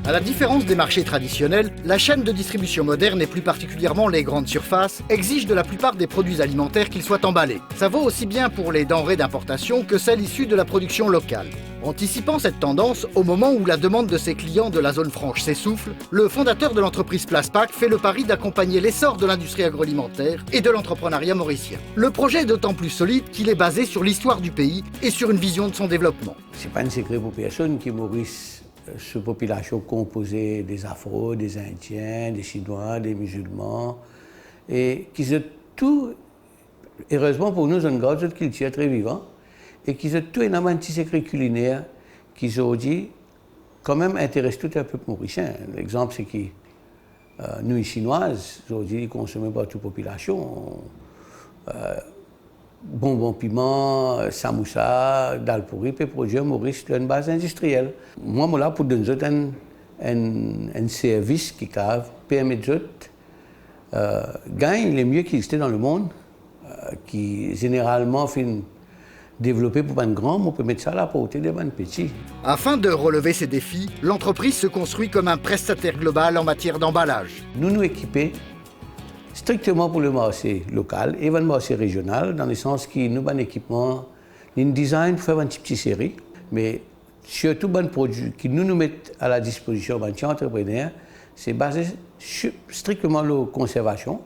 À la différence des marchés traditionnels, la chaîne de distribution moderne et plus particulièrement les grandes surfaces exige de la plupart des produits alimentaires qu'ils soient emballés. Ça vaut aussi bien pour les denrées d'importation que celles issues de la production locale. Anticipant cette tendance, au moment où la demande de ses clients de la zone franche s'essouffle, le fondateur de l'entreprise Plaspac fait le pari d'accompagner l'essor de l'industrie agroalimentaire et de l'entrepreneuriat mauricien. Le projet est d'autant plus solide qu'il est basé sur l'histoire du pays et sur une vision de son développement. C'est pas un secret pour personne que Maurice, cette population composée des Afro, des Indiens, des Chinois, des musulmans, et qui ont tout, heureusement pour nous, une grande culture très vivante, et qui ont tout un petit secret culinaire qui aujourd'hui quand même intéresse tout un peuple mauricien. L'exemple, c'est que nous, les Chinoises, aujourd'hui, consommons pas toute la population. Bonbons piment, samoussa, dal pourri, peut produire Maurice d'une base industrielle. Moi, je suis là pour donner un service qui permet de gagner les mieux qui existent dans le monde, qui généralement finit développé pour un grand, on peut mettre ça à la portée des petits. Afin de relever ces défis, l'entreprise se construit comme un prestataire global en matière d'emballage. Nous nous équipons strictement pour le marché local et le marché régional, dans le sens que nous avons un équipement, un design pour faire une petite série, mais surtout un produit qui nous mettons à la disposition de entrepreneurs, c'est basé strictement sur la conservation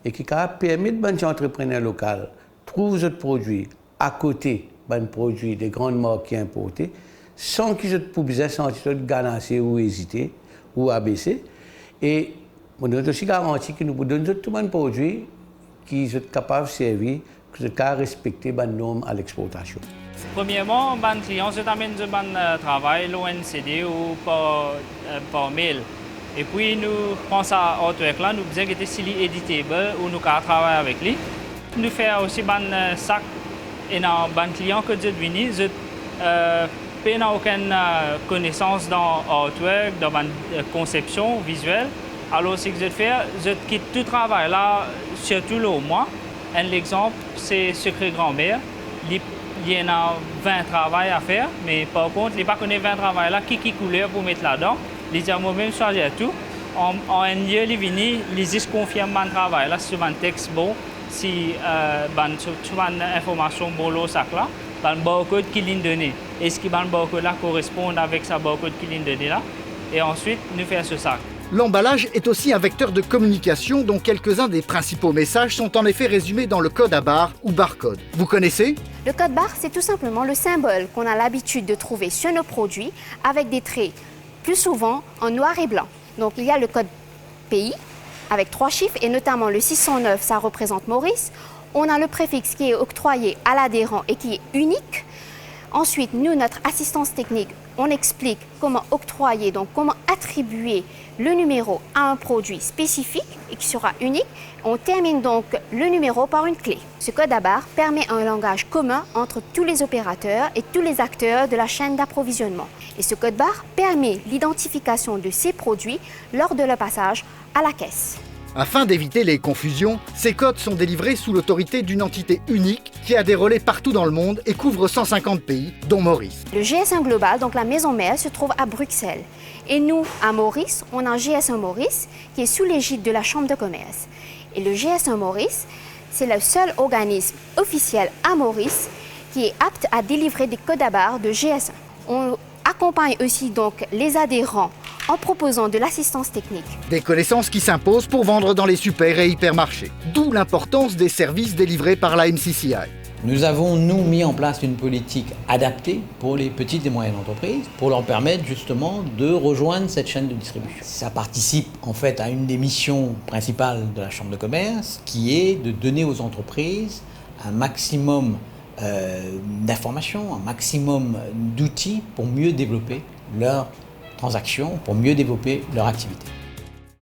et qui permet aux entrepreneurs locaux de trouver d'autres produits à côté d'un produit des grandes marques qui sont importées, sans qu'ils aient besoin de ganacer ou hésiter ou abaisser. Et on a aussi garanti que nous pouvons donner tout un produit qui est capable de servir, qui est capable de respecter les normes à l'exportation. Premièrement, les clients se amènent de travail, l'ONCD ou par mail. Et puis nous pensons à Artwork là, nous disons que c'est éditable ou nous travaillons avec lui. Nous faisons aussi des sacs. Et dans les clients que j'ai venus, je n'ai aucune connaissance dans l'artwork, dans la conception visuelle. Alors, ce que je fais, je quitte tout le travail là, surtout le mois. Un exemple, c'est Secret Grand-mère. Il y en a 20 travails à faire, mais par contre, il n'y a pas 20 travails là, qui couleur pour mettre là-dedans. Il dit moi-même chargé à tout. En un lieu, il vient, il juste confirme mon travail là, sur un texte bon. Si une information pour le sac là, le barcode qui est donné. Est-ce que le barcode là correspond avec ce barcode qui est donné là? Et ensuite, nous faisons ce sac. L'emballage est aussi un vecteur de communication dont quelques-uns des principaux messages sont en effet résumés dans le code à barre ou barcode. Vous connaissez? Le code barre, c'est tout simplement le symbole qu'on a l'habitude de trouver sur nos produits avec des traits plus souvent en noir et blanc. Donc il y a le code pays, avec 3 chiffres, et notamment le 609, ça représente Maurice. On a le préfixe qui est octroyé à l'adhérent et qui est unique. Ensuite, nous, notre assistance technique, on explique comment octroyer, donc comment attribuer le numéro à un produit spécifique et qui sera unique. On termine donc le numéro par une clé. Ce code à barre permet un langage commun entre tous les opérateurs et tous les acteurs de la chaîne d'approvisionnement. Et ce code barre permet l'identification de ces produits lors de leur passage à la caisse. Afin d'éviter les confusions, ces codes sont délivrés sous l'autorité d'une entité unique qui a des relais partout dans le monde et couvre 150 pays, dont Maurice. Le GS1 Global, donc la maison mère, se trouve à Bruxelles. Et nous, à Maurice, on a un GS1 Maurice qui est sous l'égide de la Chambre de commerce. Et le GS1 Maurice, c'est le seul organisme officiel à Maurice qui est apte à délivrer des codes à barre de GS1. On accompagne aussi donc les adhérents en proposant de l'assistance technique. Des connaissances qui s'imposent pour vendre dans les super et hypermarchés. D'où l'importance des services délivrés par la MCCI. Nous avons, nous, mis en place une politique adaptée pour les petites et moyennes entreprises pour leur permettre justement de rejoindre cette chaîne de distribution. Ça participe en fait à une des missions principales de la Chambre de commerce qui est de donner aux entreprises un maximum d'informations, un maximum d'outils pour mieux développer leurs transactions, pour mieux développer leur activité.